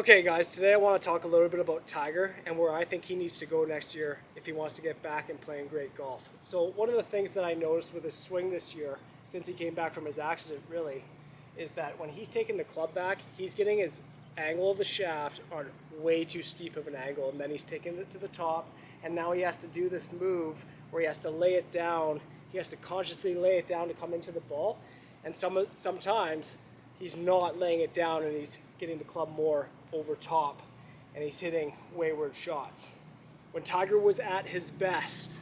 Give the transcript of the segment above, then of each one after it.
Okay guys, today I want to talk a little bit about Tiger and where I think he needs to go next year if he wants to get back and playing great golf. So one of the things that I noticed with his swing this year, since he came back from his accident really, is that when he's taking the club back, he's getting his angle of the shaft on way too steep of an angle, and then he's taking it to the top, and now he has to do this move where he has to lay it down. He has to consciously lay it down to come into the ball, and sometimes he's not laying it down and he's getting the club more over top and he's hitting wayward shots. When Tiger was at his best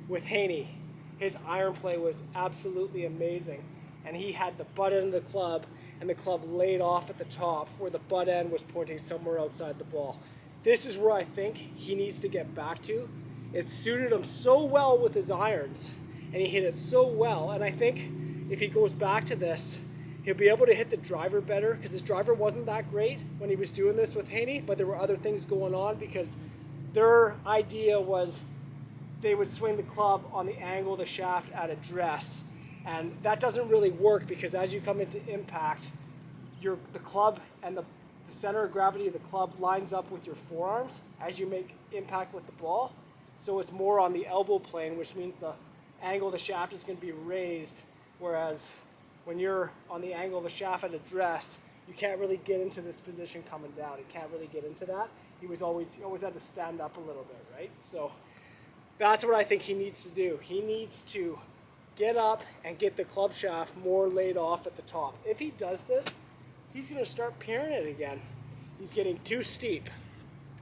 with Haney, his iron play was absolutely amazing, and he had the butt end of the club and the club laid off at the top where the butt end was pointing somewhere outside the ball. This is where I think he needs to get back to. It suited him so well with his irons and he hit it so well, and I think if he goes back to this, he'll be able to hit the driver better, because his driver wasn't that great when he was doing this with Haney, but there were other things going on because their idea was they would swing the club on the angle of the shaft at address, and that doesn't really work because as you come into impact, the club and the center of gravity of the club lines up with your forearms as you make impact with the ball. So it's more on the elbow plane, which means the angle of the shaft is going to be raised, whereas when you're on the angle of the shaft at address, you can't really get into this position coming down. He can't really get into that. He always had to stand up a little bit, right? So that's what I think he needs to do. He needs to get up and get the club shaft more laid off at the top. If he does this, he's going to start peering it again. He's getting too steep.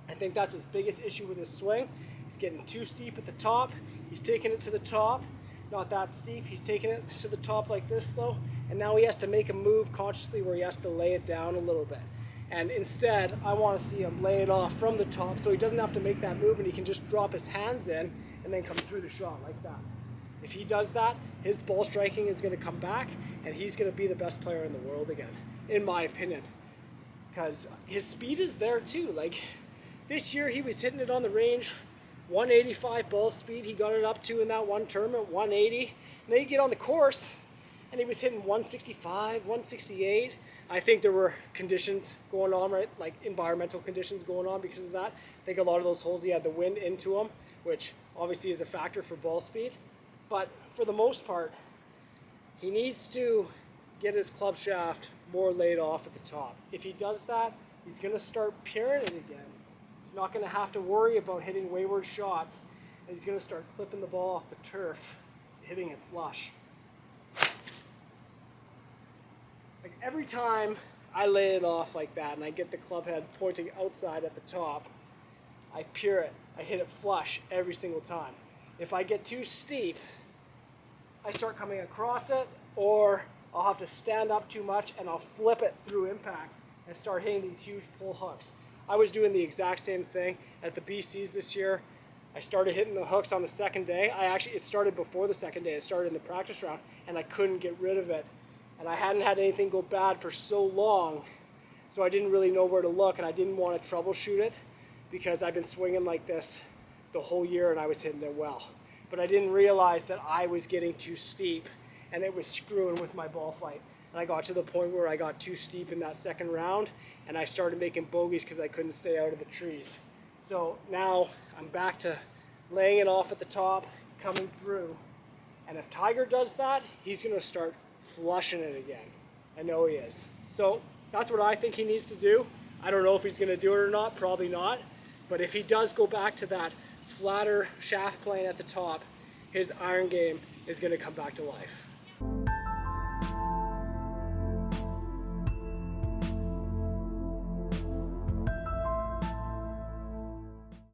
I think that's his biggest issue with his swing. He's getting too steep at the top. He's taking it to the top. Not that steep. He's taking it to the top like this though, and now he has to make a move consciously where he has to lay it down a little bit. And instead, I want to see him lay it off from the top so he doesn't have to make that move and he can just drop his hands in and then come through the shot like that. If he does that, his ball striking is going to come back and he's going to be the best player in the world again, in my opinion. Because his speed is there too. Like this year he was hitting it on the range 185 ball speed. He got it up to in that one tournament, 180. And then you get on the course and he was hitting 165, 168. I think there were conditions going on, right? Like environmental conditions going on because of that. I think a lot of those holes he had the wind into them, which obviously is a factor for ball speed. But for the most part, he needs to get his club shaft more laid off at the top. If he does that, he's going to start peering it again. He's not going to have to worry about hitting wayward shots, and he's going to start clipping the ball off the turf, hitting it flush. Like every time I lay it off like that and I get the club head pointing outside at the top, I peer it. I hit it flush every single time. If I get too steep, I start coming across it, or I'll have to stand up too much and I'll flip it through impact and start hitting these huge pull hooks. I was doing the exact same thing at the BCs this year. I started hitting the hooks on the second day. It started before the second day. It started in the practice round and I couldn't get rid of it. And I hadn't had anything go bad for so long, so I didn't really know where to look, and I didn't want to troubleshoot it because I've been swinging like this the whole year and I was hitting it well. But I didn't realize that I was getting too steep and it was screwing with my ball flight. And I got to the point where I got too steep in that second round and I started making bogeys because I couldn't stay out of the trees. So now I'm back to laying it off at the top, coming through. And if Tiger does that, he's going to start flushing it again. I know he is. So that's what I think he needs to do. I don't know if he's going to do it or not, probably not. But if he does go back to that flatter shaft plane at the top, his iron game is going to come back to life.